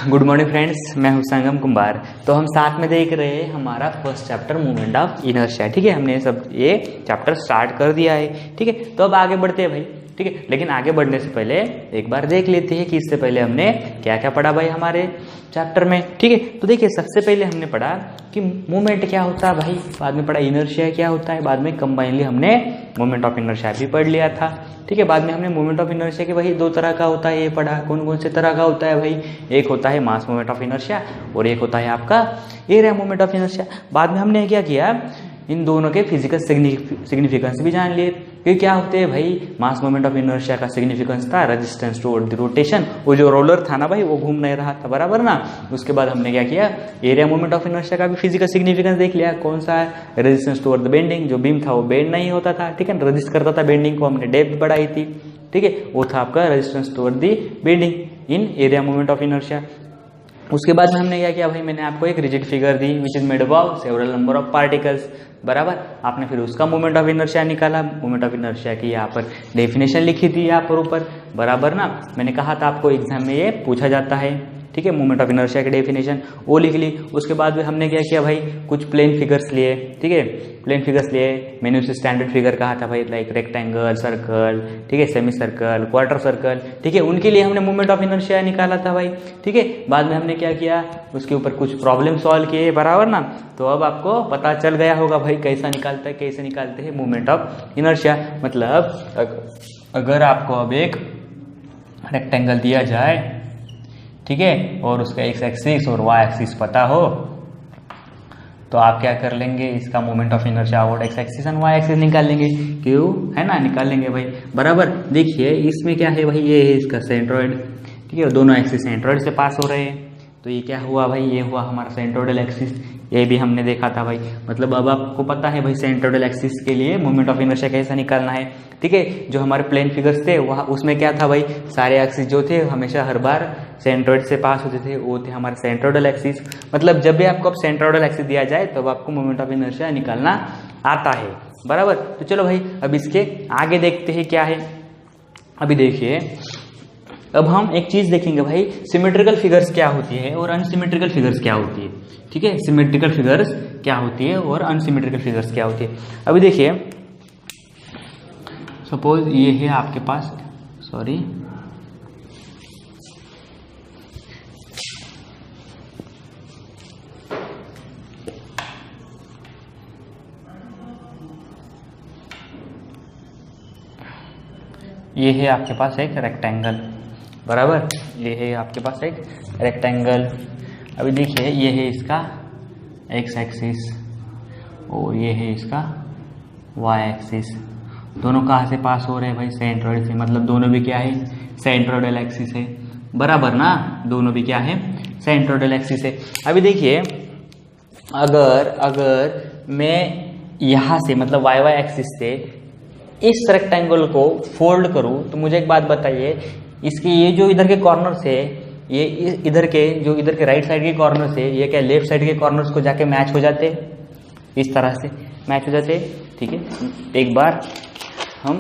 Good morning friends, मैं हूं संगम कुमार। तो हम साथ में देख रहे हैं हमारा first chapter movement of inertia. ठीक है, हमने सब ये चैप्टर स्टार्ट कर दिया है। ठीक है, तो अब आगे बढ़ते हैं भाई। ठीक है, लेकिन आगे बढ़ने से पहले एक बार देख लेते हैं कि इससे पहले हमने क्या क्या पढ़ा भाई हमारे चैप्टर में। ठीक है, तो देखिए सबसे पहले हमने पढ़ा कि मूवमेंट क्या होता है भाई, बाद में पढ़ा इनर्शिया क्या होता है, बाद में कंबाइनली हमने मूवमेंट ऑफ इनर्शिया भी पढ़ लिया था। ठीक है, बाद में हमने मूवमेंट ऑफ इनर्शिया के भाई दो तरह का होता है ये पढ़ा। कौन कौन से तरह का होता है भाई, एक होता है मास मूवमेंट ऑफ इनर्शिया और एक होता है आपका एरिया मूवमेंट ऑफ इनर्शिया। बाद में हमने क्या किया, इन दोनों के फिजिकल सिग्निफिकेंस भी जान लिए कि क्या होते हैं भाई। मास मूवमेंट ऑफ इनर्शिया का सिग्निफिकेंस था रेजिस्टेंस टुवर्ड द रोटेशन, वो जो रोलर था ना भाई वो घूम नहीं रहा था, बराबर ना। उसके बाद हमने क्या किया, एरिया मूवमेंट ऑफ इनर्शिया का भी फिजिकल सिग्निफिकेंस देख लिया। कौन सा है, रेजिस्टेंस टुवर्ड द बेंडिंग, जो बीम था वो बेंड नहीं होता था। ठीक है, रेजिस्ट करता था बेंडिंग को, हमने डेप्थ बढ़ाई थी। ठीक है, वो था आपका resistance toward the bending in area movement of inertia. उसके बाद में हमने क्या किया भाई, मैंने आपको एक rigid figure the which is made up of several number of particles, बराबर। आपने फिर उसका मोमेंट ऑफ इनर्शिया निकाला। मोमेंट ऑफ इनर्शिया की यहाँ पर डेफिनेशन लिखी थी यहाँ पर ऊपर, बराबर ना। मैंने कहा था आपको एग्जाम में ये पूछा जाता है। ठीक है, मोमेंट ऑफ इनर्शिया की डेफिनेशन वो लिख ली। उसके बाद में हमने क्या किया भाई, कुछ प्लेन फिगर्स लिए। ठीक है, प्लेन फिगर्स लिए। मैंने उसे स्टैंडर्ड फिगर कहा था भाई, लाइक रेक्टेंगल, सर्कल, ठीक है, सेमी सर्कल, क्वार्टर सर्कल। ठीक है, उनके लिए हमने मोमेंट ऑफ इनर्शिया निकाला था भाई। ठीक है, बाद में हमने क्या किया, उसके ऊपर कुछ प्रॉब्लम सॉल्व किए, बराबर ना। तो अब आपको पता चल गया होगा भाई कैसे निकालते हैं मोमेंट ऑफ इनर्शिया। मतलब अगर आपको अब एक रेक्टेंगल दिया जाए, ठीक है, और उसका एक्स एक्सिस और वाई एक्सिस पता हो, तो आप क्या कर लेंगे, इसका मोमेंट ऑफ इनर्शिया और X axis and Y axis निकाल लेंगे। क्यों, है ना, निकाल लेंगे भाई, बराबर। देखिए इसमें क्या है भाई, ये है इसका सेंट्रोइड। ठीक है, दोनों एक्सिस सेंट्रोइड से पास हो रहे हैं। तो ये क्या हुआ भाई, ये हुआ हमारा सेंट्रोइडल एक्सिस। ये भी हमने देखा था भाई। मतलब अब आपको पता है भाई सेंट्रोइडल एक्सिस के लिए मोमेंट ऑफ इनर्शिया कैसे निकालना है। ठीक है, जो हमारे प्लेन फिगर्स थे वहाँ उसमें क्या था भाई, सारे एक्सिस जो थे हमेशा हर बार सेंट्रोइड से पास होते थे, वो थे हमारे सेंट्रोइडल एक्सिस। मतलब जब भी आपको अब सेंट्रोइडल एक्सिस दिया जाए तब आपको मोमेंट ऑफ इनर्शिया निकालना आता है, बराबर। तो चलो भाई अब इसके आगे देखते हैं क्या है। अभी देखिए, अब हम एक चीज देखेंगे भाई, सिमेट्रिकल फिगर्स क्या होती है और अनसिमेट्रिकल फिगर्स क्या होती है। ठीक है, सिमेट्रिकल फिगर्स क्या होती है और अनसिमेट्रिकल फिगर्स क्या होती है। अभी देखिए सपोज ये है आपके पास, सॉरी, ये है आपके पास एक रेक्टेंगल, बराबर। ये है आपके पास एक रेक्टेंगल। अभी देखिए ये है इसका एक्स एक्सिस और ये है इसका वाई एक्सिस। दोनों कहाँ से पास हो रहे हैं भाई, सेंट्रोइड से। मतलब दोनों भी क्या है, सेंट्रोइडल एक्सिस है, बराबर ना। दोनों भी क्या है, सेंट्रोइडल एक्सिस है। अभी देखिए अगर मैं यहाँ से मतलब वाई वाई एक्सिस से इस रेक्टेंगल को फोल्ड करूँ, तो मुझे एक बात बताइए, इसके ये जो इधर के कॉर्नर्स है, ये इधर के राइट साइड के कॉर्नर्स है, ये क्या लेफ्ट साइड के कॉर्नर्स को जाके मैच हो जाते, इस तरह से मैच हो जाते। ठीक है, एक बार हम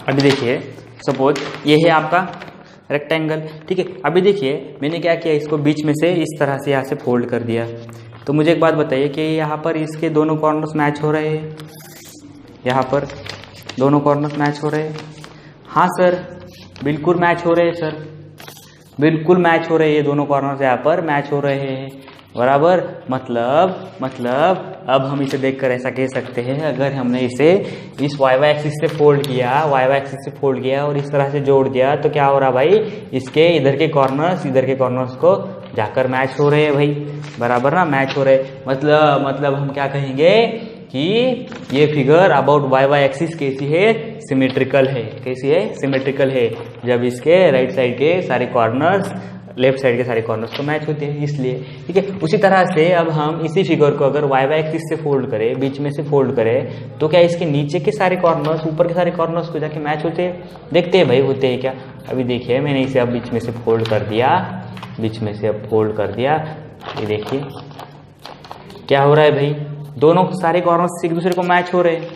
अभी देखिए सपोज ये है आपका रेक्टेंगल। ठीक है, अभी देखिए मैंने क्या किया, इसको बीच में से इस तरह से यहाँ से फोल्ड कर दिया। तो मुझे एक बात बताइए कि यहाँ पर इसके दोनों कॉर्नर्स मैच हो रहे हैं, यहाँ पर दोनों कॉर्नर्स मैच हो रहे हैं। हाँ सर, बिल्कुल मैच हो रहे हैं सर, बिल्कुल मैच हो रहे हैं, ये दोनों कॉर्नर्स यहाँ पर मैच हो रहे हैं, बराबर। मतलब अब हम इसे देखकर ऐसा कह सकते हैं, अगर हमने इसे इस वाई वाई एक्सिस से फोल्ड किया और इस तरह से जोड़ दिया, तो क्या हो रहा भाई, इसके इधर के कॉर्नर्स को जाकर मैच हो रहे हैं भाई, बराबर ना, मैच हो रहे। मतलब हम क्या कहेंगे कि ये figure about Y Y axis कैसी है, सिमेट्रिकल है। कैसी है, सिमेट्रिकल है, जब इसके राइट साइड के सारे कॉर्नर्स लेफ्ट साइड के सारे कॉर्नर्स को मैच होते हैं, इसलिए। ठीक है, उसी तरह से अब हम इसी फिगर को अगर वाई वाई एक्सिस से फोल्ड करें, बीच में से फोल्ड करें, तो क्या इसके नीचे के सारे कॉर्नर्स ऊपर के सारे कॉर्नर्स को जाके मैच होते हैं। देखते हैं भाई होते हैं क्या। अभी देखिए मैंने इसे अब बीच में से फोल्ड कर दिया, ये देखिए क्या हो रहा है भाई, दोनों सारे कॉर्नर्स एक दूसरे को मैच हो रहे हैं,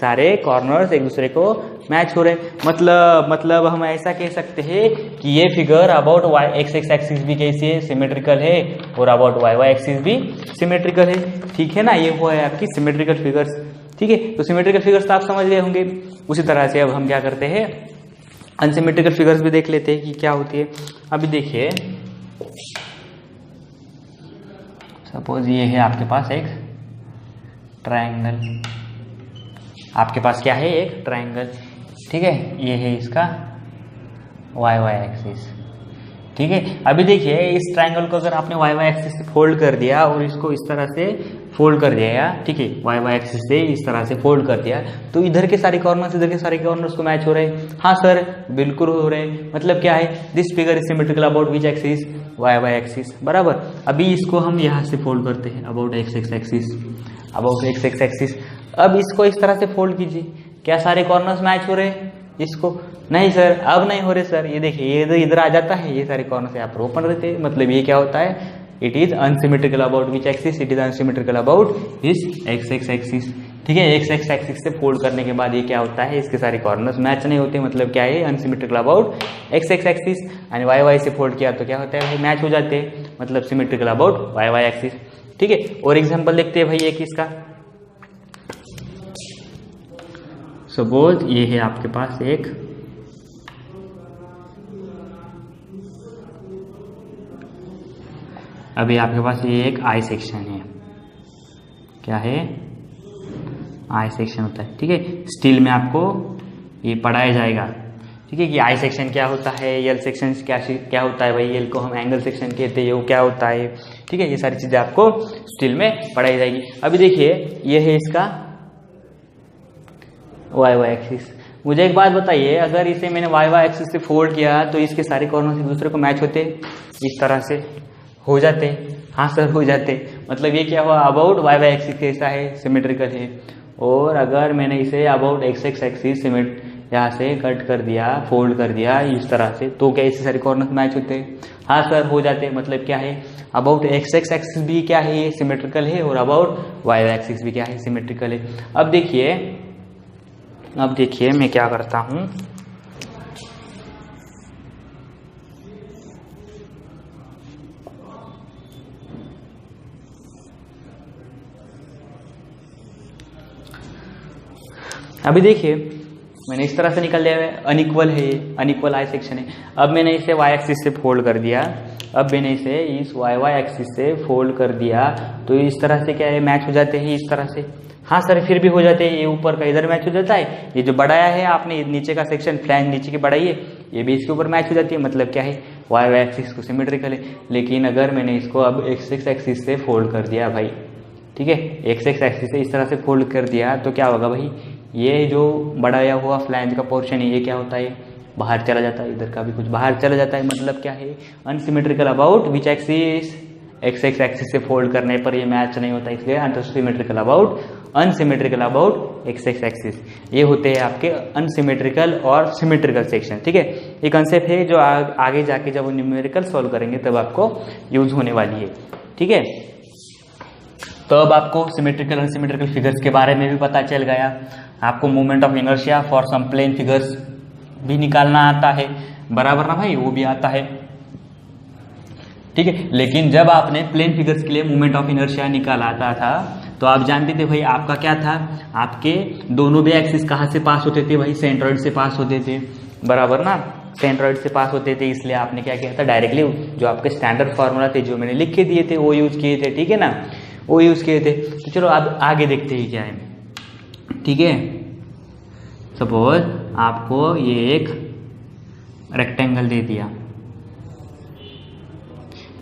सारे कॉर्नर्स एक दूसरे को मैच हो रहे। मतलब हम ऐसा कह सकते हैं कि ये figure about Y X axis भी कैसी है, सिमेट्रिकल है, और अबाउट वाई एक्सिस भी सिमेट्रिकल है। ठीक है ना, ये वो है आपकी सिमेट्रिकल फिगर्स। ठीक है, तो सिमेट्रिकल फिगर्स तो आप समझ गए होंगे। उसी तरह से अब हम क्या करते हैं, अनसिमेट्रिकल फिगर्स भी देख लेते हैं कि क्या होती है। अभी देखिए, सपोज ये है आपके पास एक ट्रायंगल, आपके पास क्या है, एक ट्रायंगल। ठीक है, ये है इसका वाई एक्सिस। ठीक है, अभी देखिए इस ट्रायंगल को अगर आपने वाई एक्सिस से फोल्ड कर दिया और इसको इस तरह से फोल्ड कर दिया, ठीक है, वाई एक्सिस से इस तरह से फोल्ड कर दिया, तो इधर के सारे कॉर्नर्स इधर के सारे कॉर्नर्स को मैच हो रहे हैं। हाँ सर, बिल्कुल हो रहे हैं। मतलब क्या है, this figure is symmetrical about which axis, Y axis, बराबर। अभी इसको हम यहाँ से फोल्ड करते हैं about X axis, about X axis. अब इसको इस तरह से फोल्ड कीजिए, क्या सारे कॉर्नर्स मैच हो रहे हैं? इसको नहीं सर, अब नहीं हो रहे सर। ये देखिए, ये इधर आ जाता है, ये सारे कॉर्नर्स यहाँ पर ओपन रहते हैं। मतलब ये क्या होता है, it is unsymmetrical about which axis, it is unsymmetrical about this x axis. ठीक है, एक्स एक्सिस से फोल्ड करने के बाद ये क्या होता है, इसके सारे कॉर्नर्स मैच नहीं होते। मतलब क्या है, unsymmetrical about X axis. And Y से फोल्ड किया तो क्या होता है भाई, मैच हो जाते हैं। मतलब सिमेट्रिकल अबाउट वाई एक्सिस। ठीक है, और एग्जाम्पल देखते हैं भाई एक इसका। सपोज ये है आपके पास एक अभी आपके पास ये एक आई सेक्शन है। क्या है, आई सेक्शन होता है। ठीक है, स्टील में आपको ये पढ़ाया जाएगा। ठीक है, कि आई सेक्शन क्या होता है, एल सेक्शन क्या होता है। भाई एल को हम एंगल सेक्शन कहते हैं, वो क्या होता है। ठीक है, ये सारी चीजें आपको स्टील में पढ़ाई जाएगी। अभी देखिए, ये है इसका वाई एक्सिस। मुझे एक बात बताइए, अगर इसे मैंने वाई एक्सिस से फोल्ड किया तो इसके सारे कॉर्नर्स एक दूसरे को मैच होते, इस तरह से हो जाते? हाँ सर, हो जाते। मतलब ये क्या हुआ, अबाउट वाई एक्सिस कैसा है, सिमेट्रिकल है। और अगर मैंने इसे अबाउट एक्स एक्सिस यहाँ से कट कर दिया, फोल्ड कर दिया इस तरह से, तो क्या इससे सारे कॉर्नर्स मैच होते? हाँ सर, हो जाते। मतलब क्या है, अबाउट एक्स एक्सिस भी क्या है, ये सिमेट्रिकल है, और अबाउट वाई एक्सिस भी क्या है, सिमेट्रिकल है। अब देखिए मैं क्या करता हूं, अभी देखिए मैंने इस तरह से निकाल लिया है, अनइक्वल है, अनइक्वल आई सेक्शन है। अब मैंने इसे वाई एक्सिस से फोल्ड कर दिया, अब मैंने इसे इस वाई एक्सिस से फोल्ड कर दिया, तो इस तरह से क्या है, मैच हो जाते हैं इस तरह से। हाँ सर, फिर भी हो जाते हैं। ये ऊपर का इधर मैच हो जाता है, ये जो बढ़ाया है आपने नीचे का सेक्शन, फ्लैंज नीचे की बढ़ाई है, ये भी इसके ऊपर मैच हो जाती है। मतलब क्या है, वाई एक्सिस को सिमेट्रिकल है। लेकिन अगर मैंने इसको अब एक्स एक्सिस से फोल्ड कर दिया भाई, ठीक है, एक्स एक्सिस से इस तरह से फोल्ड कर दिया, तो क्या होगा भाई, ये जो बढ़ाया हुआ फ्लैंज का पोर्शन है, ये क्या होता है, बाहर चला जाता है। इधर का भी कुछ बाहर चला जाता है। मतलब क्या है, unsymmetrical about which axis, x axis से फोल्ड करने पर ये मैच नहीं होता, इसलिए unsymmetrical about, unsymmetrical about X axis. ये होते हैं आपके अनसिमेट्रिकल और सिमेट्रिकल सेक्शन। ठीक है, ये कंसेप्ट है जो आगे जाके जब न्यूमेरिकल सॉल्व करेंगे तब आपको यूज होने वाली है। ठीक है, तो अब आपको सिमेट्रिकल अनसिमेट्रिकल फिगर्स के बारे में भी पता चल गया। आपको moment of inertia for some plane figures भी निकालना आता है, बराबर ना भाई, वो भी आता है। ठीक है, लेकिन जब आपने प्लेन फिगर्स के लिए मोमेंट ऑफ इनर्शिया निकाला था तो आप जानते थे भाई आपका क्या था, आपके दोनों भी एक्सिस कहाँ से पास होते थे भाई, सेंट्रॉइड से पास होते थे, बराबर ना, सेंट्रॉइड से पास होते थे। इसलिए आपने क्या किया था, डायरेक्टली जो आपके स्टैंडर्ड फॉर्मूला थे जो मैंने लिख के दिए थे वो यूज किए थे। ठीक है ना, वो यूज किए थे। तो चलो अब आगे देखते हैं क्या है। ठीक है, सपोज आपको ये एक रेक्टेंगल दे दिया,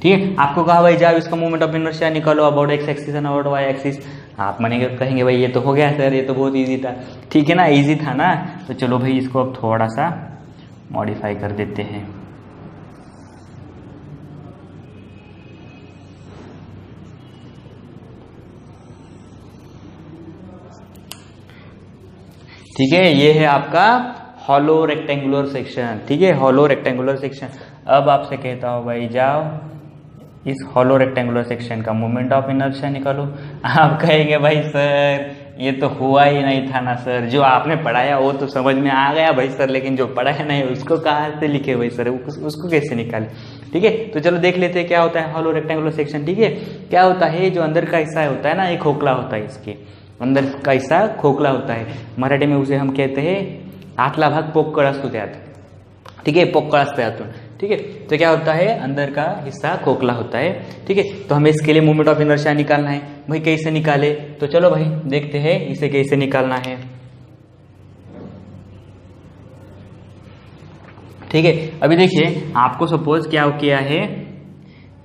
ठीक है, आपको कहा भाई जाओ इसका मोमेंट ऑफ इनर्शिया निकालो about X axis and about Y axis. आप मानेंगे, कहेंगे भाई ये तो हो गया सर, ये तो बहुत इजी था। ठीक है ना, इजी था ना, तो चलो भाई इसको अब थोड़ा सा मॉडिफाई कर देते हैं। ठीक है, ये है आपका हॉलो रेक्टेंगुलर सेक्शन। ठीक है, हॉलो रेक्टेंगुलर सेक्शन। अब आपसे कहता हूं भाई जाओ इस हॉलो रेक्टेंगुलर सेक्शन का मोमेंट ऑफ इनर्शिया निकालो। आप कहेंगे भाई सर ये तो हुआ ही नहीं था ना सर, जो आपने पढ़ाया वो तो समझ में आ गया भाई सर, लेकिन जो पढ़ाया नहीं उसको कहाँ से लिखे भाई सर, उसको कैसे निकाले। ठीक है, तो चलो देख लेते हैं क्या होता है हॉलो रेक्टेंगुलर सेक्शन। ठीक है, क्या होता है, जो अंदर का हिस्सा होता है ना, ये खोखला होता है, इसके अंदर का हिस्सा खोखला होता है, मराठी में उसे हम कहते हैं आतला भाग पोकळ असतो त्यात। ठीक है, पोकळ असतं यातून। ठीक है, तो क्या होता है, अंदर का हिस्सा खोखला होता है। ठीक है, तो हमें इसके लिए मोमेंट ऑफ इनर्शिया निकालना है भाई, कैसे निकाले, तो चलो भाई देखते हैं इसे कैसे निकालना है। ठीक है, अभी देखिए आपको सपोज क्या किया है,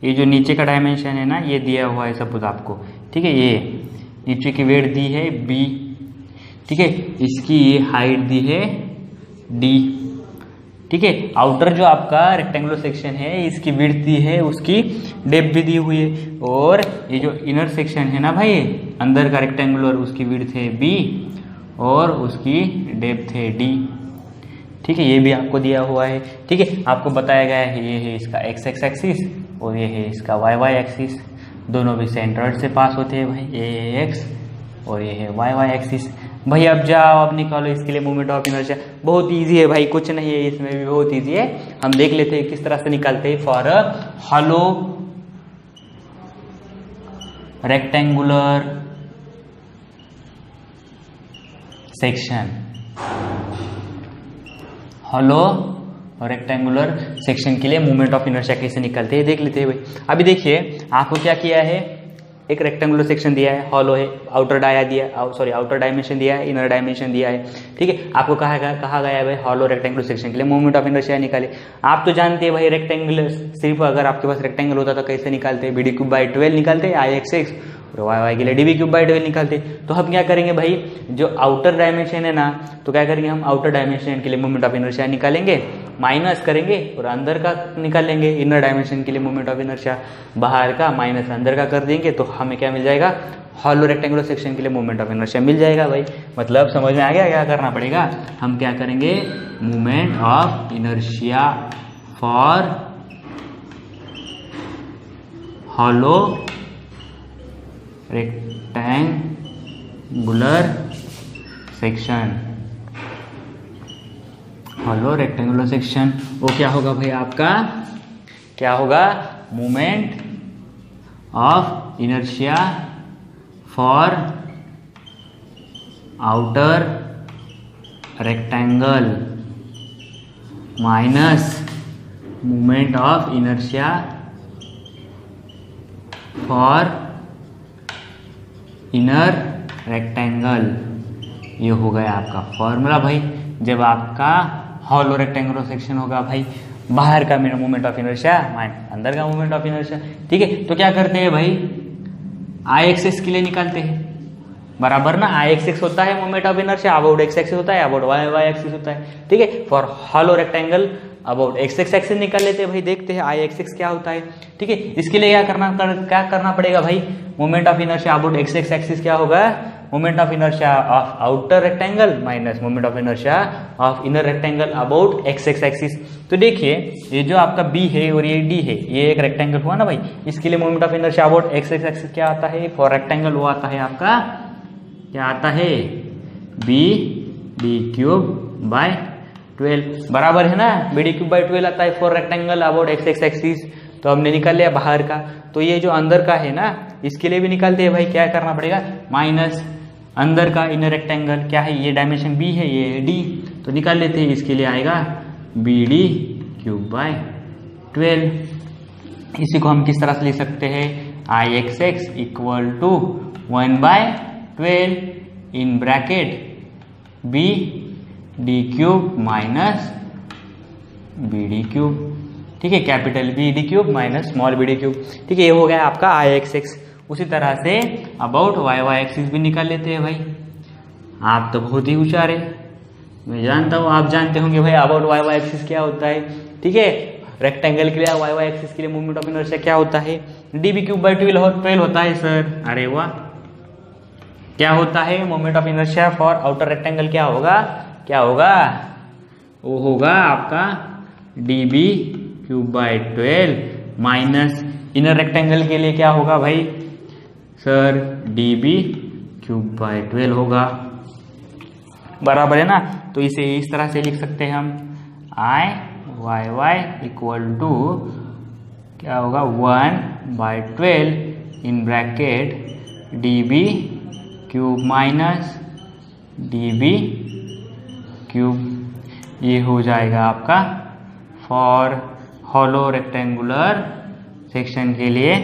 ये जो नीचे का डायमेंशन है ना, ये दिया हुआ है सपोज आपको। ठीक है, ये नीचे की वेट दी है b। ठीक है, इसकी ये हाइट दी है d। ठीक है, आउटर जो आपका रेक्टेंगुलर सेक्शन है इसकी विड्थ दी है, उसकी डेप्थ भी दी हुई है, और ये जो इनर सेक्शन है ना भाई अंदर का रेक्टेंगुलर, उसकी विड्थ है b और उसकी डेप्थ है d। ठीक है, ये भी आपको दिया हुआ है। ठीक है, आपको बताया गया है ये है इसका x एक्सिस और ये है इसका y एक्सिस, दोनों भी सेंट्रॉइड से पास होते हैं भाई, ये है x और ये है y एक्सिस। भाई अब जाओ अब निकालो इसके लिए मोमेंट ऑफ इनर्शिया, बहुत इजी है भाई, कुछ नहीं है इसमें भी, बहुत इजी है। हम देख लेते हैं किस तरह से निकालते हैं for a hollow rectangular section. Hollow rectangular section के लिए मोमेंट ऑफ इनर्शिया कैसे निकालते हैं देख लेते हैं भाई। अभी देखिए आपको क्या किया है, एक रेक्टेंगुलर सेक्शन दिया है, हॉलो है, आउटर डायमेंशन दिया है, इनर डायमेंशन दिया है। ठीक है, आपको कहा गया है भाई हॉलो रेक्टेंगुलर सेक्शन के लिए मोमेंट ऑफ इनर्शिया निकाले। आप तो जानते हैं भाई रेक्टेंगुलर, सिर्फ अगर आपके पास रेक्टेंगल होता तो कैसे निकालते हैं, BD3/12 निकालते हैं, IX और y के लिए DB3/12 निकालते। तो हम क्या करेंगे भाई, जो आउटर डायमेंशन है ना, तो क्या करेंगे हम आउटर डायमेंशन के लिए मोमेंट ऑफ इनर्शिया निकालेंगे, माइनस करेंगे और अंदर का निकालेंगे, इनर डायमेंशन के लिए मोमेंट ऑफ इनर्शिया बाहर का माइनस अंदर का कर देंगे, तो हमें क्या मिल जाएगा, हॉलो रेक्टेंगुलर सेक्शन के लिए मोमेंट ऑफ इनर्शिया मिल जाएगा भाई। मतलब समझ में आ गया क्या करना पड़ेगा, हम क्या करेंगे, moment of inertia for hollow rectangular section, hollow rectangular section, वो क्या होगा भाई आपका, क्या होगा, moment of inertia for outer rectangle minus moment of inertia for inner rectangle. ये हो गया आपका फॉर्मूला भाई। जब आपका हॉलो रेक्टेंगुलर सेक्शन होगा भाई, बाहर का मेरा मोमेंट ऑफ इनर्शिया माइनस अंदर का मोमेंट ऑफ इनर्शिया। ठीक है, तो क्या करते हैं भाई, IX के लिए निकालते हैं, बराबर ना, IX होता है moment of inertia, about X axis होता है, अबाउट Y एक्सिस होता है। ठीक है, for hollow rectangle about X axis निकाल लेते हैं भाई, देखते हैं IX क्या होता है। ठीक है, इसके लिए क्या करना पड़ेगा भाई, moment of inertia about X axis क्या होगा, moment of inertia of outer rectangle minus moment of inertia of inner rectangle about X axis. तो देखिए ये जो आपका B है और ये D है, ये एक रेक्टेंगल हुआ ना भाई, इसके लिए moment of inertia about X axis क्या आता है, फॉर रेक्टेंगल वो आता है आपका, क्या आता है, BD3/12 बराबर है ना, BD3/12 आता है for rectangle about X axis. तो हमने निकाल लिया बाहर का, तो ये जो अंदर का है ना, इसके लिए भी निकालते हैं भाई, क्या करना पड़ेगा, माइनस अंदर का इनर रेक्टेंगल क्या है, ये डायमेंशन B है, ये D, तो निकाल लेते हैं, इसके लिए आएगा BD3/12। इसी को हम किस तरह से लिख सकते हैं, IX equal to 1/12 in bracket BD³ minus BD³। ठीक है, capital BD³ minus small BD³। ठीक है, ये हो गया आपका IX। उसी तरह से अबाउट Y एक्सिस भी निकाल लेते हैं भाई। आप तो बहुत ही होशियार है, मैं जानता हूँ, आप जानते होंगे भाई अबाउट Y एक्सिस क्या होता है। ठीक है, रेक्टेंगल के लिए Y एक्सिस के लिए मोमेंट ऑफ इनर्शिया क्या होता है, DB³/12 होता है सर। अरे वाह, क्या होता है, moment of inertia for outer rectangle क्या होगा, क्या होगा, वो होगा आपका DB³/12 माइनस इनर रेक्टेंगल के लिए क्या होगा भाई सर, DB³ क्यूब बाय 12 होगा, बराबर है ना। तो इसे इस तरह से लिख सकते हैं हम, I Y Y equal to क्या होगा 1/12 in bracket D B cube minus D B cube. ये हो जाएगा आपका फॉर हॉलो रेक्टेंगुलर सेक्शन के लिए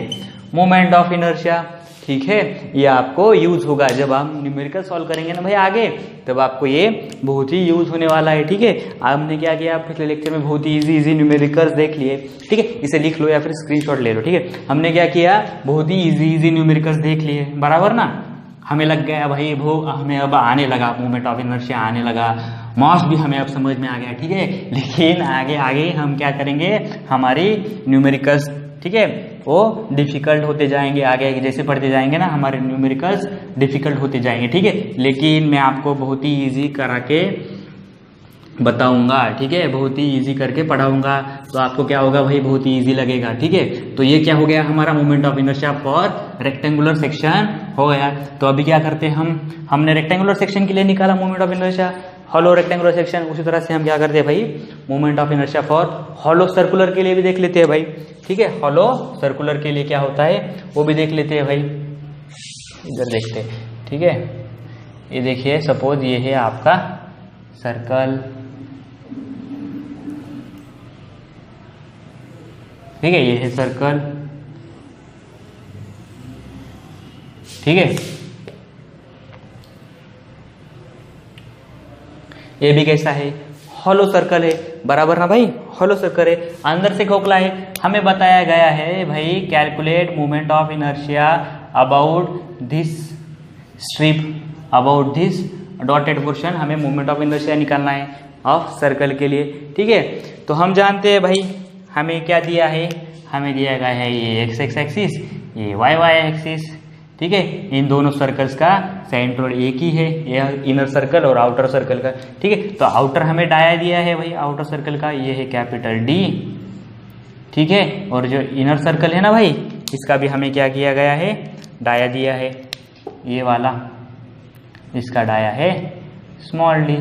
मोमेंट ऑफ इनर्शिया। ठीक है, ये आपको यूज होगा जब हम न्यूमेरिकल सॉल्व करेंगे ना भाई आगे, तब आपको ये बहुत ही यूज होने वाला है। ठीक है, हमने क्या किया, पिछले लेक्चर में बहुत ही इजी न्यूमेरिकल्स देख लिए। ठीक है, इसे लिख लो या फिर स्क्रीनशॉट ले लो। ठीक है, हमने क्या किया, बहुत ही इजी न्यूमेरिकल्स देख लिए, बराबर ना। हमें लग गया भाई हमें अब आने लगा, मोमेंट ऑफ इनर्शिया आने लगा, मास भी हमें अब समझ में आ गया। ठीक है, लेकिन आगे आगे हम क्या करेंगे, हमारी न्यूमेरिकल्स ठीक है वो डिफिकल्ट होते जाएंगे, आगे जैसे पढ़ते जाएंगे ना हमारे न्यूमेरिकल्स डिफिकल्ट होते जाएंगे। ठीक है, लेकिन मैं आपको बहुत ही इजी करा के बताऊंगा। ठीक है, बहुत ही इजी करके पढ़ाऊंगा, तो आपको क्या होगा भाई, बहुत ही इजी लगेगा। ठीक है, तो ये क्या हो गया हमारा moment of inertia for rectangular section हो गया। तो अभी क्या करते हैं, हमने रेक्टेंगुलर सेक्शन के लिए निकाला moment of inertia, hollow rectangular section. उसी तरह से हम क्या करते हैं भाई, moment of inertia for hollow circular के लिए भी देख लेते हैं भाई। ठीक है, हॉलो सर्कुलर के लिए क्या होता है वो भी देख लेते हैं भाई। इधर देखते हैं। ठीक है, ये देखिए, सपोज ये है आपका सर्कल। ठीक है, ये है सर्कल। ठीक है, ये भी कैसा है, हॉलो सर्कल है, बराबर ना भाई, हॉलो सर्कल है, अंदर से खोखला है। हमें बताया गया है भाई, calculate moment of inertia about this strip, about this dotted portion. हमें मोमेंट ऑफ इनर्शिया निकालना है ऑफ सर्कल के लिए। ठीक है, तो हम जानते हैं भाई हमें क्या दिया है, हमें दिया गया है ये एक्स एक्स एक्सिस, ये वाई वाई एक्सिस। ठीक है, इन दोनों सर्कल्स का सेंट्रोइड एक ही है, ये इनर सर्कल और आउटर सर्कल का। ठीक है, तो आउटर हमें डाया दिया है भाई आउटर सर्कल का, ये है कैपिटल डी। ठीक है, और जो इनर सर्कल है ना भाई, इसका भी हमें क्या किया गया है, डाया दिया है, ये वाला, इसका डाया है स्मॉल डी।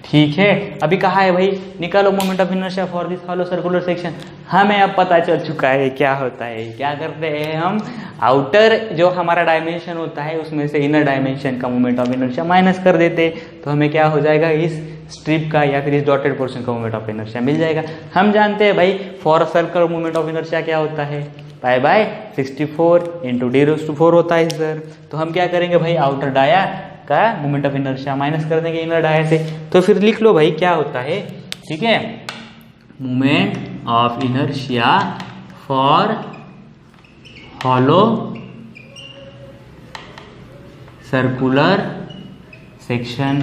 ठीक है, अभी कहा है भाई निकालो moment of inertia for this hollow circular section. हमें अब पता चल चुका है क्या होता है। क्या करते हैं हम, आउटर जो हमारा डायमेंशन होता है उसमें से इनर डायमेंशन का मोमेंट ऑफ इनर्शिया माइनस कर देते, तो हमें क्या हो जाएगा, इस स्ट्रिप का या फिर इस डॉटेड पोर्शन का मोमेंट ऑफ इनर्शिया मिल जाएगा। हम जानते हैं भाई for circle moment of inertia क्या होता है, पाई बाय 64 इंटू d⁴ होता है सर। तो हम क्या करेंगे भाई, आउटर डाया का मोमेंट ऑफ इनर्शिया माइनस कर देंगे इनर डाया से। तो फिर लिख लो भाई क्या होता है। ठीक है, moment of inertia for hollow circular section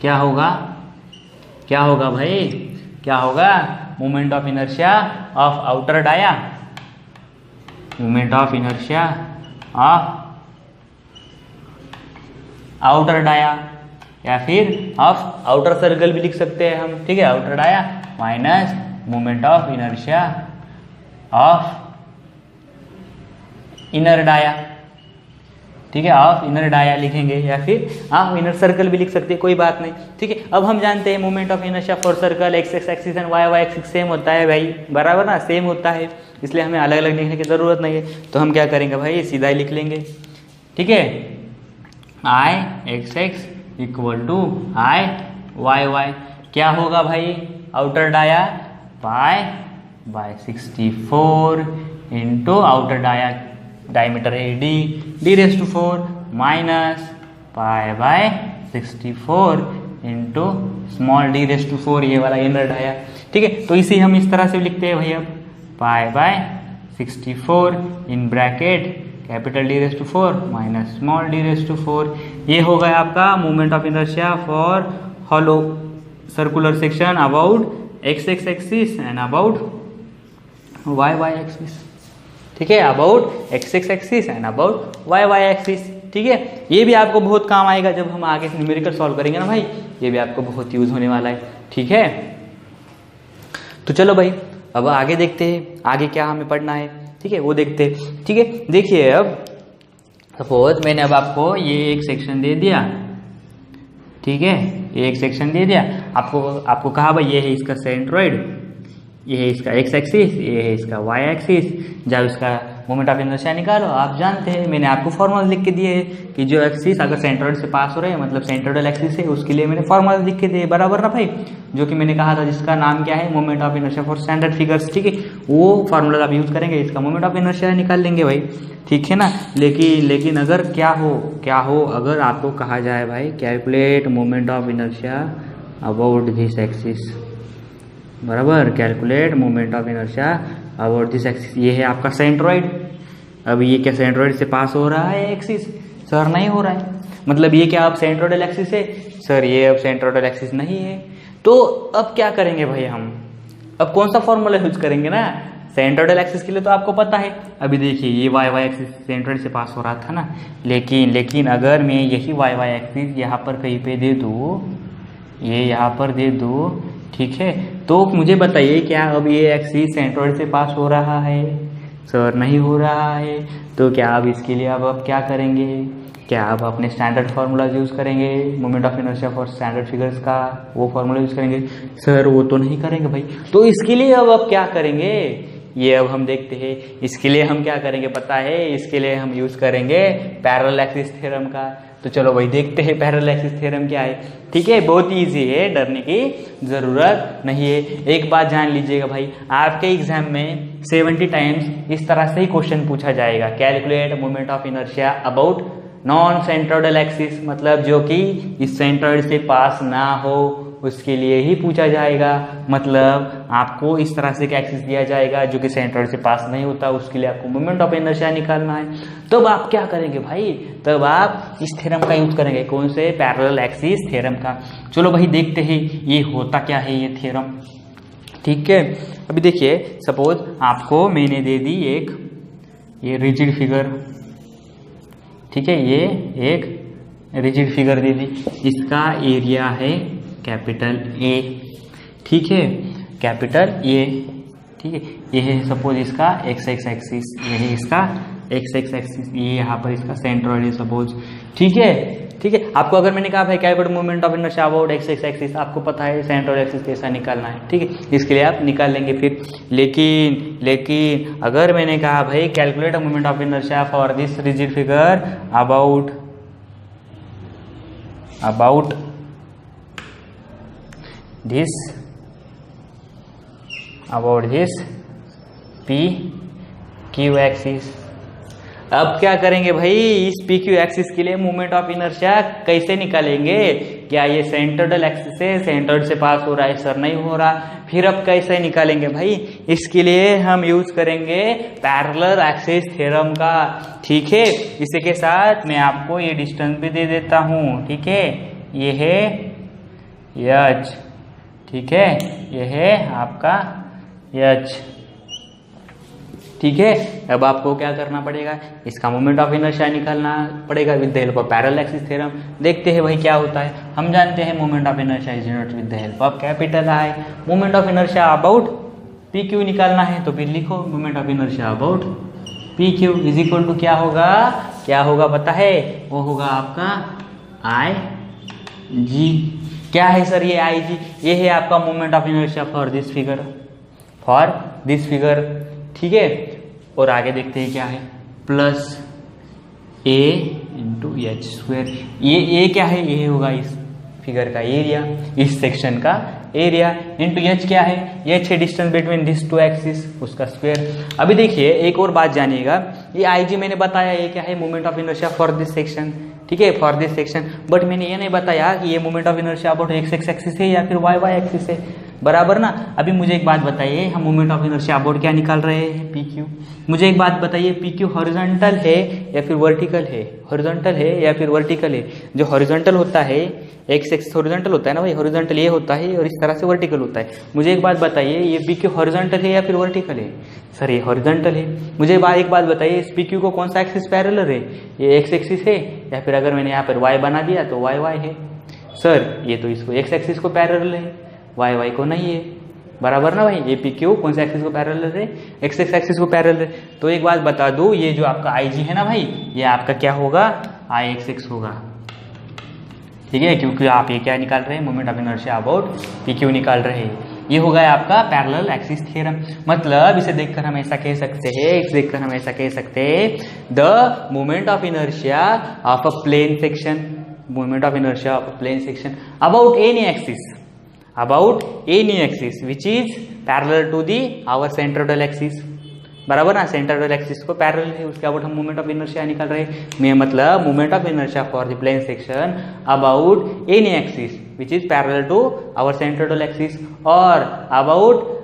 क्या होगा, क्या होगा भाई, क्या होगा, moment of inertia of outer dia, moment of inertia of outer dia, या फिर ऑफ आउटर सर्कल भी लिख सकते हैं हम। ठीक है, outer dia minus moment of inertia of inner dia. ठीक है, ऑफ इनर डाया लिखेंगे, या फिर ऑफ इनर सर्कल भी लिख सकते हैं, कोई बात नहीं। ठीक है, अब हम जानते हैं moment of inertia for circle X X axis and Y Y axis same होता है भाई, बराबर ना, सेम होता है, इसलिए हमें अलग अलग लिखने की जरूरत नहीं है। तो हम क्या करेंगे भाई, सीधा ही लिख लेंगे। ठीक है, I x x equal to I Y y, क्या होगा भाई, outer dia pi by 64 into outer dia diameter है d⁴ minus pi by 64 into small d⁴, ये वाला इनर डाया। ठीक है, तो इसे हम इस तरह से लिखते हैं भाई, अब pi by 64 in bracket capital d⁴ minus small d⁴। ये हो गया आपका moment of inertia for hollow circular section about X X axis and about Y Y axis. ठीक है, about X X axis and about Y Y axis. ठीक है, ये भी आपको बहुत काम आएगा जब हम आगे न्यूमेरिकल सॉल्व करेंगे ना भाई, ये भी आपको बहुत यूज होने वाला है। ठीक है, तो चलो भाई अब आगे देखते हैं, आगे क्या हमें पढ़ना है। ठीक है, वो देखते हैं। ठीक है, देखिए अब सपोज मैंने अब आपको ये एक सेक्शन दे दिया, ठीक है, ये एक सेक्शन दे दिया, आपको कहा भाई ये है इसका सेंट्रोइड, ये है इसका एक्स एक्सिस, ये है इसका वाई एक्सिस, जब इसका मोमेंट ऑफ इनर्शिया निकालो। आप जानते हैं मैंने आपको फॉर्मूला लिख के दिए हैं कि जो एक्सिस अगर सेंट्रोइड से पास हो रहे हैं मतलब सेंट्रोइडल एक्सिस है, उसके लिए मैंने फॉर्मूला लिख के दिए, बराबर ना भाई, जो कि मैंने कहा था जिसका नाम क्या है, moment of inertia for standard figures, ठीक है, वो फॉर्मूला आप यूज करेंगे, इसका मोमेंट ऑफ इनर्शिया निकाल लेंगे भाई, ठीक है ना। लेकिन अगर क्या हो अगर आपको कहा जाए भाई calculate moment of inertia about this axis, बराबर, calculate moment of inertia about this axis, ये है आपका सेंट्रोइड। अब ये क्या सेंट्रोइड से पास हो रहा है एक्सिस? सर नहीं हो रहा है, मतलब ये क्या अब सेंट्रोइडल एक्सिस है? सर ये अब सेंट्रोइडल एक्सिस नहीं है। तो अब क्या करेंगे भाई हम, अब कौन सा फॉर्मूला यूज करेंगे ना, सेंट्रोइडल एक्सिस के लिए तो आपको पता है। अभी देखिए ये वाई वाई एक्सिस सेंट्रोइड से पास हो रहा था ना, लेकिन अगर मैं यही वाई वाई एक्सिस यहाँ पर कहीं पे दे दूँ, ये यहाँ पर दे दूँ, ठीक है, तो मुझे बताइए क्या अब ये एक्सिस सेंट्रोइड से पास हो रहा है? सर नहीं हो रहा है। तो क्या अब इसके लिए अब क्या करेंगे, क्या अब अपने स्टैंडर्ड फार्मूला यूज़ करेंगे, moment of inertia for standard figures का वो फार्मूला यूज़ करेंगे? सर वो तो नहीं करेंगे भाई। तो इसके लिए अब क्या करेंगे, ये अब हम देखते हैं। इसके लिए हम क्या करेंगे पता है, इसके लिए हम यूज़ करेंगे पैरेलल एक्सिस थ्योरम का। तो चलो भाई देखते हैं पैरेलल एक्सिस थ्योरम क्या है, ठीक है, बहुत इजी है, डरने की ज़रूरत नहीं है। एक बात जान लीजिएगा भाई, आपके एग्जाम में 70 टाइम्स इस तरह से ही क्वेश्चन पूछा जाएगा, calculate moment of inertia about non centroidal axis, मतलब जो कि इस सेंट्रोइड से पास ना हो उसके लिए ही पूछा जाएगा। मतलब आपको इस तरह से एक एक्सिस दिया जाएगा जो कि सेंट्रोइड से पास नहीं होता, उसके लिए आपको मोमेंट ऑफ इनर्शिया निकालना है। तब आप क्या करेंगे भाई, तब आप इस थ्योरम का यूज करेंगे, कौन से, पैरेलल एक्सिस थ्योरम का। चलो भाई देखते हैं ये होता क्या है ये थ्योरम, ठीक है। अभी देखिए सपोज आपको मैंने दे दी एक ये रिजिड फिगर, ठीक है, ये एक रिजिड फिगर दे दी, इसका एरिया है कैपिटल ए, ठीक है, कैपिटल ए, ठीक है, ये है सपोज इसका एक्स एक्स एक्सिस, ये है इसका एक्स एक्स एक्सिस, ये यहाँ पर इसका सेंट्रोइड है सपोज, ठीक है, ठीक है। आपको अगर मैंने कहा भाई calculate moment of inertia about X X axis, आपको पता है सेंट्रोइड एक्सिस कैसा निकालना है, ठीक है, इसके लिए आप निकाल लेंगे फिर। लेकिन अगर मैंने कहा भाई calculate moment of inertia for this rigid figure about this P Q axis, अब क्या करेंगे भाई, इस पी क्यू एक्सिस के लिए मोमेंट ऑफ इनर्शिया कैसे निकालेंगे? क्या ये सेंट्रोइडल एक्सिस है, सेंट्रोइड से पास हो रहा है? सर नहीं हो रहा। फिर अब कैसे निकालेंगे भाई, इसके लिए हम यूज करेंगे पैरेलल एक्सिस थ्योरम का, ठीक है। इसी के साथ मैं आपको ये डिस्टेंस भी दे देता हूँ, ठीक है, ये है एच, ठीक है, ये है आपका एच, ठीक है। अब आपको क्या करना पड़ेगा, इसका मोमेंट ऑफ इनर्शिया निकालना पड़ेगा with the help of parallel axis theorem. देखते हैं भाई क्या होता है। हम जानते हैं moment of inertia is denoted with the help of capital I. Moment of inertia about P Q निकालना है, तो फिर लिखो moment of inertia about P Q is equal to क्या होगा पता है, वो होगा आपका आई जी। क्या है सर ये आई जी, ये है आपका moment of inertia for this figure, ठीक है। और आगे देखते हैं क्या है, प्लस ए इंटू एच स्क्वायर। ये क्या है, ये होगा इस फिगर का एरिया, इस सेक्शन का एरिया, इंटू एच क्या है, एच है distance between this two axis, उसका स्क्वायर। अभी देखिए एक और बात जानिएगा, ये आई जी मैंने बताया ये क्या है, moment of inertia for this section, ठीक है, फॉर दिस सेक्शन। बट मैंने ये नहीं बताया कि ये moment of inertia about X X axis है या फिर वाई वाई एक्सिस है, बराबर ना। अभी मुझे एक बात बताइए, हम मोमेंट ऑफ इनर्शिया अबाउट क्या निकाल रहे हैं, पी क्यू। मुझे एक बात बताइए, पी क्यू हॉरिजॉन्टल है या फिर वर्टिकल है, हॉरिजॉन्टल है या फिर वर्टिकल है। जो हॉरिजॉन्टल होता है, एक्स एक्सिस हॉरिजॉन्टल होता है ना भाई, हॉरिजॉन्टल ये होता है और इस तरह से वर्टिकल होता है। मुझे एक बात बताइए, ये पी क्यू हॉरिजॉन्टल है या फिर वर्टिकल है? सर ये हॉरिजॉन्टल है। मुझे एक बात बताइए, इस पी क्यू को कौन सा एक्सिस पैरेलल है, ये एक्स एक्सिस है या फिर अगर मैंने यहाँ पर वाई बना दिया तो वाई वाई है? सर ये तो इसको एक्स एक्सिस को पैरेलल है, वाई वाई को नहीं है, बराबर ना भाई, ए पी क्यू कौन से एक्सिस को पैरेलल है, एक्स एक्स एक्सिस को पैरेलल है। तो एक बात बता दूं, ये जो आपका आई जी है ना भाई, ये आपका क्या होगा, आई एक्स एक्स होगा, ठीक है, क्योंकि आप ये क्या निकाल रहे हैं, moment of inertia about P Q निकाल रहे हैं। ये होगा आपका पैरेलल एक्सिस थ्योरम। मतलब इसे देखकर हम ऐसा कह सकते हैं, इसे देखकर हम ऐसा कह सकते हैं, the moment of inertia of a plane section, moment of inertia of a plane section about any axis, about any axis which is parallel to the our centroidal axis, बराबर ना, सेंट्रोइडल एक्सिस को parallel है, उसके about हम moment of inertia निकाल रहे हैं। मतलब moment of inertia for the plane section about any axis which is parallel to our centroidal axis, और अबाउट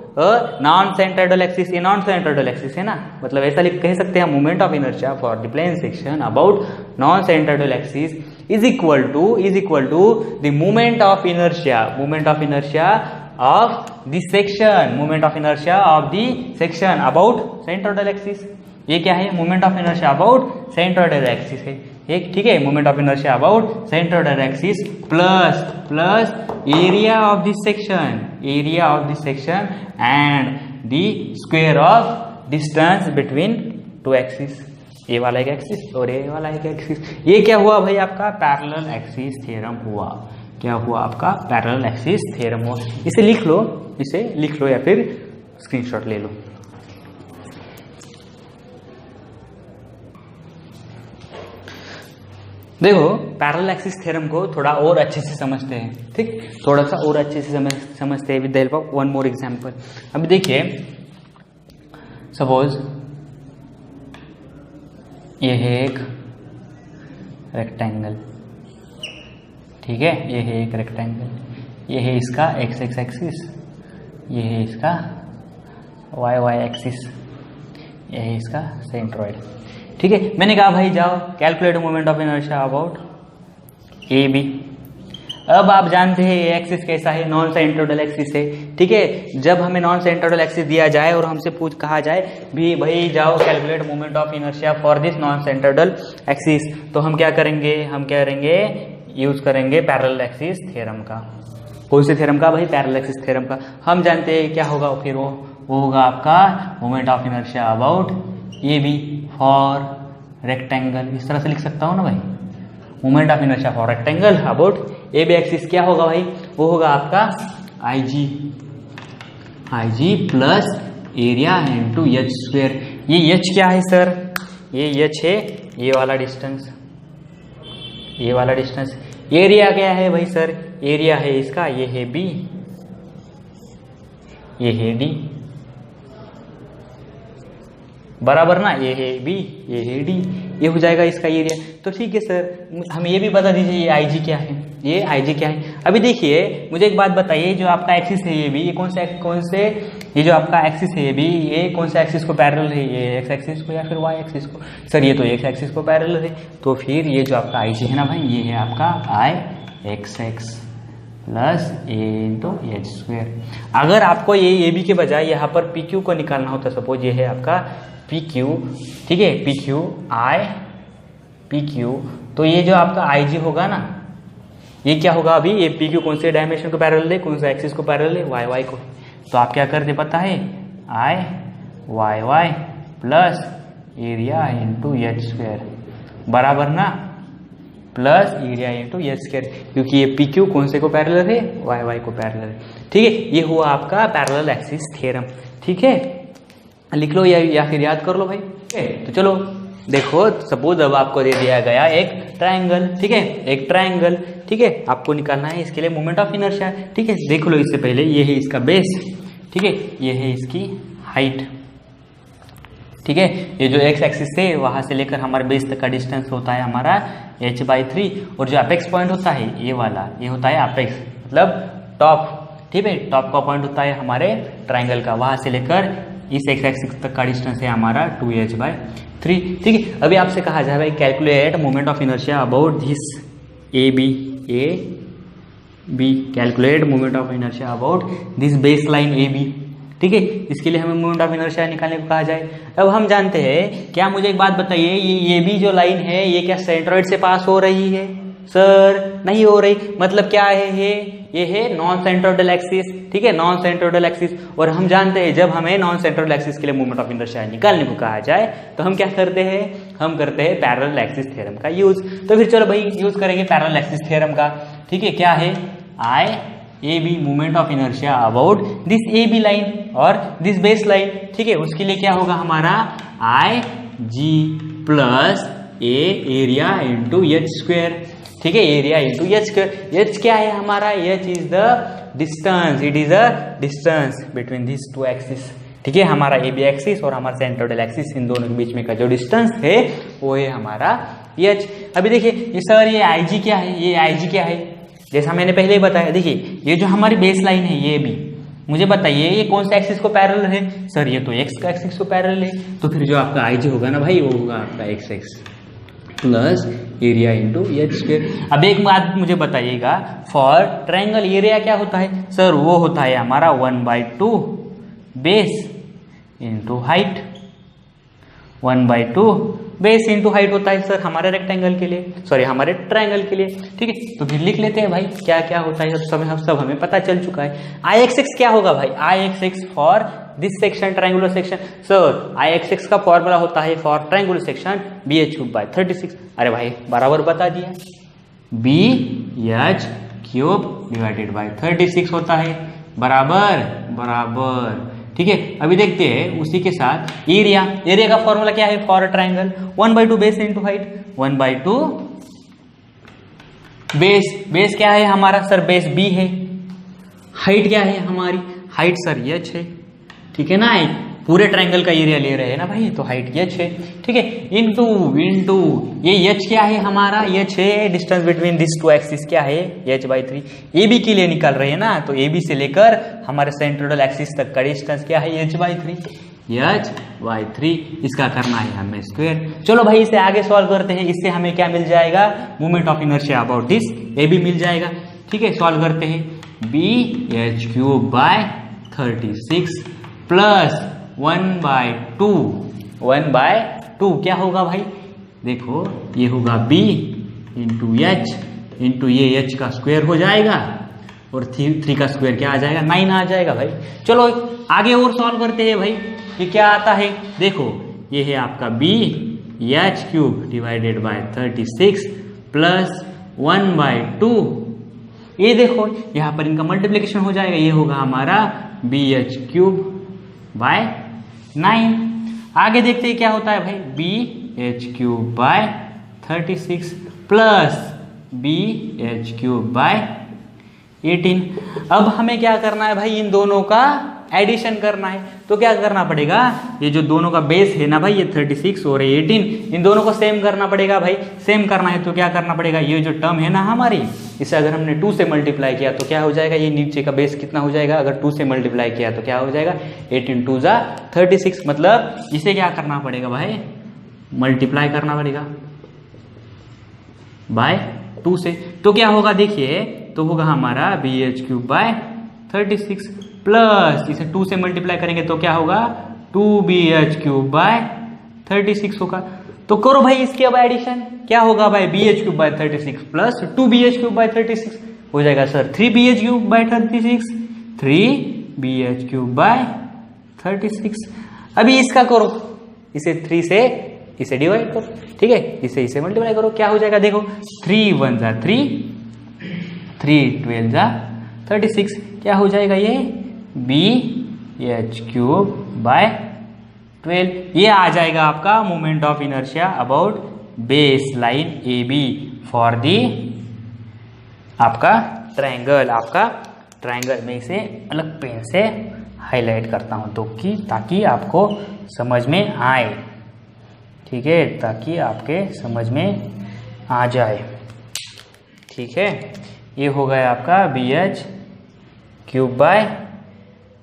नॉन सेंट्रोइडल एक्सिस, ये नॉन सेंट्रोइडल एक्सिस है ना, मतलब ऐसा कह सकते हैं moment of inertia for the plane section about non centroidal axis is equal to the moment of inertia of the section, moment of inertia of the section about centroidal axis। ये क्या है, moment of inertia about centroidal axis है एक, ठीक है, moment of inertia about centroidal axis plus area of the section, area of the section and the square of distance between two axis. A वाला एक axis और ए वाला एक axis. ये क्या हुआ भाई, आपका पैरेलल एक्सिस थ्योरम हुआ। क्या हुआ आपका, पैरेलल एक्सिस थ्योरम हुआ। इसे लिख लो या फिर स्क्रीनशॉट ले लो। देखो पैरेलल एक्सिस थ्योरम को थोड़ा और अच्छे से समझते हैं, ठीक, थोड़ा सा और अच्छे से समझते हैं with the help of one more example. अभी देखिए, सपोज ये है एक रेक्टेंगल, ठीक है, ये है एक रेक्टेंगल, ये है इसका एक्स एक्स एक्सिस, ये है इसका वाई वाई एक्सिस, ये है इसका सेंट्रोइड, ठीक है। मैंने कहा भाई जाओ calculate moment of inertia about A B. अब आप जानते हैं ये एक्सिस कैसा है, नॉन सेंट्रोइडल एक्सिस है, ठीक है। जब हमें नॉन सेंट्रोइडल एक्सिस दिया जाए और हमसे कहा जाए भी भाई जाओ calculate moment of inertia for this non centroidal axis, तो हम क्या करेंगे, यूज करेंगे पैरेलल एक्सिस थ्योरम का। कौन से थ्योरम का भाई, पैरेलल एक्सिस थ्योरम का। हम जानते हैं क्या होगा फिर, वो होगा आपका moment of inertia about A B for rectangle. इस तरह से लिख सकता हूँ ना भाई, moment of inertia for rectangle about A B axis क्या होगा भाई, वो होगा आपका I G plus area into H square. ये एच क्या है सर, ये एच है ये वाला डिस्टेंस, ये वाला डिस्टेंस। एरिया क्या है भाई सर, एरिया है इसका, ये है बी, ये है डी, बराबर ना, ये है बी, ये है डी, ये हो जाएगा इसका एरिया। तो ठीक है सर, हमें ये भी बता दीजिए ये आई जी क्या है, ये आई जी क्या है। अभी देखिए मुझे एक बात बताइए, जो आपका एक्सिस है ये भी, ये कौन से ये जो आपका एक्सिस है ये भी, ये कौन से एक्सिस को पैरेलल है, ये एक्स एक्सिस को या फिर वाई एक्सिस को। सर ये तो एक्स एक्सिस को पैरेलल है, तो फिर ये जो आपका आई जी है ना भाई, ये है आपका आई एक्स एक्स प्लस ए इंटू एच स्क्वायर। अगर आपको ये बी के बजाय यहाँ पर पी क्यू को निकालना होता, सपोज ये है आपका पी क्यू, ठीक है, P Q I P Q, तो ये जो आपका आई जी होगा ना, ये क्या होगा, अभी ये पी क्यू कौन से डायमेंशन को पैरेलल है, कौन सा एक्सिस को पैरेलल है, वाई वाई को। तो आप क्या करते पता है, I Y Y plus area into H square, बराबर ना, plus area into H square, क्योंकि ये पी क्यू कौन से को पैरेलल है, वाई वाई को पैरेलल है, ठीक है। ये हुआ आपका पैरेलल एक्सिस थ्योरम, ठीक है, लिख लो या फिर याद कर लो भाई, ठीक है। तो चलो देखो, सपोज अब आपको दे दिया गया एक ट्रायंगल, ठीक है, एक ट्रायंगल, ठीक है, आपको निकालना है इसके लिए मोमेंट ऑफ इनर्शिया, ठीक है। देख लो इससे पहले, ये है इसका बेस, ठीक है, ये है इसकी हाइट, ठीक है। ये जो एक्स एक्सिस है वहां से लेकर हमारे बेस तक का डिस्टेंस होता है हमारा h/3, और जो अपेक्स पॉइंट होता है ये वाला, ये होता है अपेक्स, मतलब टॉप, ठीक है, टॉप का पॉइंट होता है हमारे ट्रायंगल का, वहां से लेकर इस एक्स एक्सिस तक का डिस्टेंस है हमारा 2h/3, ठीक है। अभी आपसे कहा जाए भाई calculate moment of inertia about this A B, calculate moment of inertia about this base line A B, ठीक है। इसके लिए हमें मोमेंट ऑफ इनर्शिया निकालने को कहा जाए। अब हम जानते हैं, क्या मुझे एक बात बताइए, ये बी जो लाइन है ये क्या सेंट्रोइड से पास हो रही है, सर नहीं हो रही, मतलब क्या है ये है नॉन सेंट्रोइडल एक्सिस, ठीक है, नॉन सेंट्रोइडल एक्सिस। और हम जानते हैं जब हमें नॉन सेंट्रोइडल एक्सिस के लिए मोमेंट ऑफ इनर्शिया निकालने को कहा जाए तो हम क्या करते हैं, हम करते हैं पैरेलल एक्सिस थ्योरम का यूज। तो फिर चलो भाई यूज करेंगे पैरेलल एक्सिस थ्योरम का, ठीक है। क्या है, I A B moment of inertia about this A B line और दिस बेस लाइन, ठीक है। उसके लिए क्या होगा हमारा I G plus A area into H square, ठीक है, area into H square. H क्या है हमारा, H is the distance, it is a distance between this two axis, ठीक है। हमारा ए बी एक्सिस और हमारा सेंट्रोइडल एक्सिस इन दोनों के बीच में का जो डिस्टेंस है वो है हमारा एच। अभी देखिए सर ये आई जी क्या है, ये आई जी क्या है, जैसा मैंने पहले ही बताया। देखिए ये जो हमारी बेस लाइन है ये भी, मुझे बताइए ये कौन सा एक्सिस को पैरेलल है, सर ये तो एक्स का एक्सिस को पैरेलल है। तो फिर जो आपका आई जी होगा ना भाई वो होगा आपका x x plus area into H square. अब एक बात मुझे बताइएगा, फॉर ट्रायंगल एरिया क्या होता है, सर वो होता है हमारा 1/2 base into height, 1/2 base into height होता है सर हमारे रेक्टेंगल के लिए, सॉरी हमारे ट्रायंगल के लिए, ठीक है। तो फिर लिख लेते हैं भाई क्या क्या होता है, सब हमें पता चल चुका है। आई एक्स एक्स क्या होगा भाई, I x X for this section triangular section, sir I x X का फॉर्मूला होता है for triangular section B H cube by 36। अरे भाई बराबर बता दिया, B H cube divided by 36 होता है, बराबर बराबर, ठीक है। अभी देखते हैं उसी के साथ एरिया, एरिया का फॉर्मूला क्या है for triangle, 1/2 base into height, 1/2 base, base क्या है हमारा सर, बेस बी है, हाइट क्या है हमारी, हाइट सर एच है, ठीक है ना। पूरे ट्रायंगल का एरिया ले रहे हैं ना भाई तो हाइट एच है, ठीक है। इनटू इनटू ये एच क्या है हमारा, एच है distance between this two axis, क्या है h/3। ए बी के लिए निकाल रहे हैं ना, तो ए बी से लेकर हमारे सेंट्रोइडल एक्सिस तक का डिस्टेंस क्या है h/3, h/3। इसका करना है हमें स्क्वायर। चलो भाई इसे आगे सॉल्व करते हैं, इससे हमें क्या मिल जाएगा, moment of inertia about this A B मिल जाएगा, ठीक है। सॉल्व करते हैं, B H cube by 36 plus 1/2 क्या होगा भाई, देखो ये होगा b इंटू एच इंटू ये एच का स्क्वायर हो जाएगा और 3 का स्क्वायर क्या आ जाएगा, 9 आ जाएगा भाई। चलो आगे और सॉल्व करते हैं भाई, ये क्या आता है, देखो ये है आपका b H cube divided by 36 plus 1/2, ये देखो यहाँ पर इनका मल्टीप्लिकेशन हो जाएगा, ये होगा हमारा बी एच क्यूब बाय 9। आगे देखते हैं क्या होता है भाई, B H cube by 36 plus B H cube by 18। अब हमें क्या करना है भाई, इन दोनों का एडिशन करना है। तो क्या करना पड़ेगा, ये जो दोनों का बेस है ना भाई, ये 36 और 18, इन दोनों को सेम करना पड़ेगा भाई। सेम करना है तो क्या करना पड़ेगा, ये जो टर्म है ना हमारी, इसे अगर हमने 2 से मल्टीप्लाई किया तो क्या हो जाएगा, ये नीचे का बेस कितना हो जाएगा, अगर 2 से मल्टीप्लाई किया तो क्या हो जाएगा, 18 2 जा 36। मतलब इसे क्या करना पड़ेगा भाई, मल्टीप्लाई करना पड़ेगा बाय 2 से। तो क्या होगा देखिए, तो होगा हमारा B H cube by 36 plus इसे 2 से मल्टीप्लाई करेंगे तो क्या होगा, 2bh क्यूब बाय 36 होगा। तो करो भाई इसके अब एडिशन, क्या होगा भाई, bh cube by 36 plus 2bh cube by 36 हो जाएगा sir 3bh cube by 36, 3bh cube by 36। अभी इसका करो, इसे 3 से इसे डिवाइड करो, ठीक है, इसे मल्टीप्लाई करो, क्या हो जाएगा देखो, 3 1 जा 3, 3 12 जा 36, क्या हो जाएगा ये बी एच क्यूब बाय 12। ये आ जाएगा आपका moment of inertia about base line A B for the आपका ट्रायंगल में इसे अलग पेन से हाईलाइट करता हूं तो कि ताकि आपको समझ में आए, ठीक है, ताकि आपके समझ में आ जाए, ठीक है। ये हो गया आपका बी एच क्यूब बाय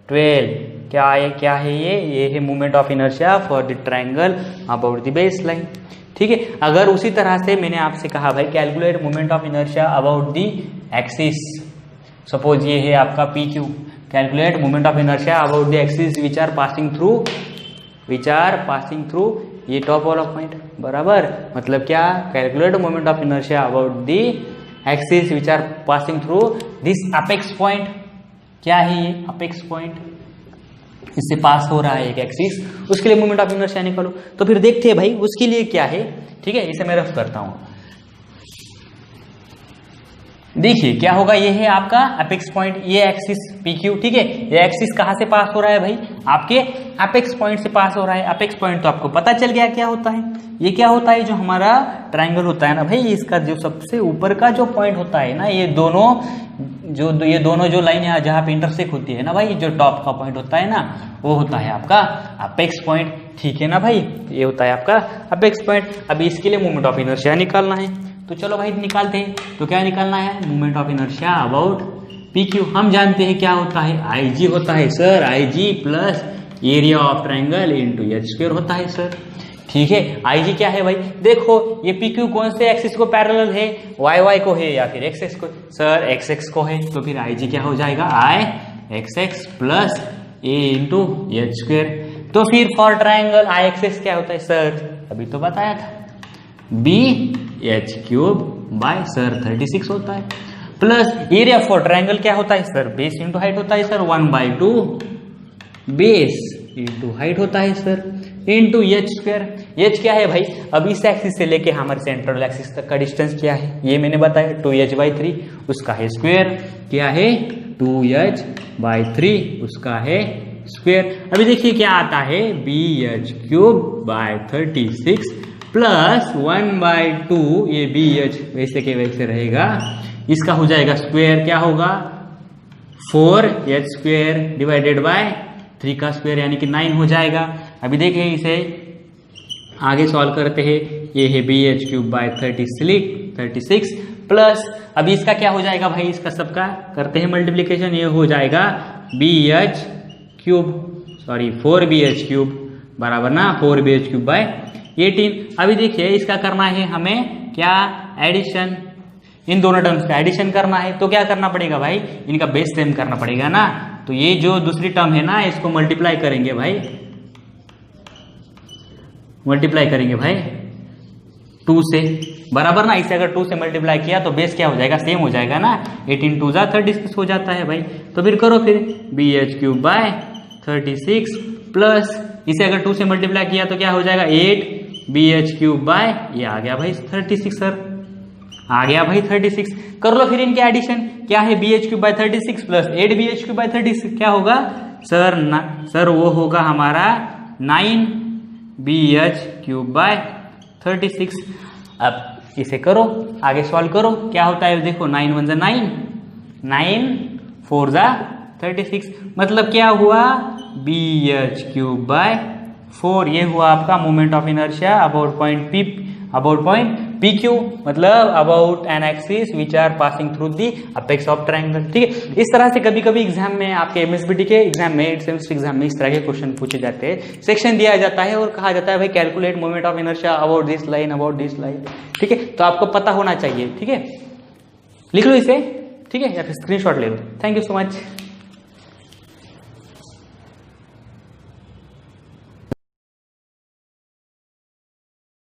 12। क्या है ये है moment of inertia for the triangle about the base line, ठीक है। अगर उसी तरह से मैंने आपसे कहा भाई calculate moment of inertia about the axis, suppose ये है आपका P Q, calculate moment of inertia about the axis which are passing through ये टॉप वाला पॉइंट, बराबर। मतलब क्या, calculate moment of inertia about the axis which are passing through this apex point. क्या है ये अपेक्स पॉइंट, इससे पास हो रहा है एक एक्सिस, उसके लिए मोमेंट ऑफ इनर्शिया निकालो। तो फिर देखते हैं भाई उसके लिए क्या है, ठीक है, इसे मैं रफ करता हूं। देखिए क्या होगा, ये है आपका अपेक्स पॉइंट, ये एक्सिस PQ, ठीक है। ये एक्सिस कहां से पास हो रहा है भाई, आपके अपेक्स पॉइंट से पास हो रहा है। अपेक्स पॉइंट तो आपको पता चल गया क्या होता है, ये क्या होता है, जो हमारा ट्रायंगल होता है ना भाई, इसका जो सबसे ऊपर का जो पॉइंट होता है ना, ये दोनों जो लाइन है जहां पे इंटरसेक्ट होती है ना भाई, जो टॉप का पॉइंट होता है ना, वो होता है आपका अपेक्स पॉइंट, ठीक है ना भाई, ये होता है आपका अपेक्स पॉइंट। अभी इसके लिए मोमेंट ऑफ इनर्शिया निकालना है, तो चलो भाई निकालते हैं। तो क्या निकालना है, moment of inertia about PQ। हम जानते हैं क्या होता है, IG होता है sir, IG plus area of triangle into h² होता है सर, ठीक है। IG क्या है भाई, देखो ये PQ कौन से एक्सिस को पैरेलल है, YY को है या फिर XX को, सर XX को है, तो फिर IG क्या हो जाएगा, IXX plus A into h²। तो फिर फॉर ट्रायंगल IXX क्या होता है सर, अभी तो बताया था, BH³ बाय सर 36 होता है, प्लस एरिया फॉर ट्रायंगल क्या होता है सर, बेस इंटू हाइट होता है सर, 1/2 बेस इंटू हाइट होता है सर, इंटू h²। h क्या है भाई, अब इस एक्सिस से लेके हमारे सेंट्रल एक्सिस तक का डिस्टेंस क्या है, ये मैंने बताया 2h/3, उसका है स्क्वायर, क्या है 2h/3, उसका है स्क्वायर। अभी देखिए क्या आता है, BH³ बाय 36 प्लस 1/2, ये BH वैसे के वैसे रहेगा, इसका हो जाएगा स्क्वायर, क्या होगा 4h² डिवाइडेड बाय 3 का स्क्वायर, यानी कि 9 हो जाएगा। अभी देखिए इसे आगे सॉल्व करते हैं, ये है BH³ बाय 36 प्लस, अभी इसका क्या हो जाएगा भाई, इसका सबका करते हैं मल्टीप्लीकेशन, ये हो जाएगा 4BH³ बराबर ना 4BH³ बाय 18। अभी देखिए इसका करना है हमें क्या, एडिशन, इन दोनों टर्म्स का एडिशन करना है, तो क्या करना पड़ेगा भाई, इनका बेस सेम करना पड़ेगा ना, तो ये जो दूसरी टर्म है ना, इसको मल्टीप्लाई करेंगे भाई, मल्टीप्लाई करेंगे भाई 2 से, बराबर ना, इसे अगर 2 से मल्टीप्लाई किया तो बेस क्या हो जाएगा, सेम हो जाएगा ना, 18 2 जा 36 हो जाता है भाई। तो फिर करो फिर BH³ बाय 36 प्लस, इसे अगर 2 से मल्टीप्लाई किया तो क्या हो जाएगा 8 BH³ बाय, ये आ गया भाई 36 सर, आ गया भाई 36। कर लो फिर इनके एडिशन, क्या है BH³ bye 36 plus 8 BH³ bye 36, क्या होगा सर वो होगा हमारा 9 BH³ बाय 36। अब इसे करो आगे सॉल्व करो, क्या होता है देखो, 9 1 9, 9 4 36, मतलब क्या हुआ BH³ बाय 4, ये हुआ आपका moment of inertia about point PQ, मतलब about an axis which are passing through the apex of triangle, ठीक है। इस तरह से कभी कभी एग्जाम में, आपके MSBT के एग्जाम में, सेमेस्टर एग्जाम में इस तरह के क्वेश्चन पूछे जाते हैं, सेक्शन दिया जाता है और कहा जाता है भाई calculate moment of inertia about this line, ठीक है। तो आपको पता होना चाहिए, ठीक है, लिख लो इसे, ठीक है, या फिर स्क्रीनशॉट ले लो। Thank you so much.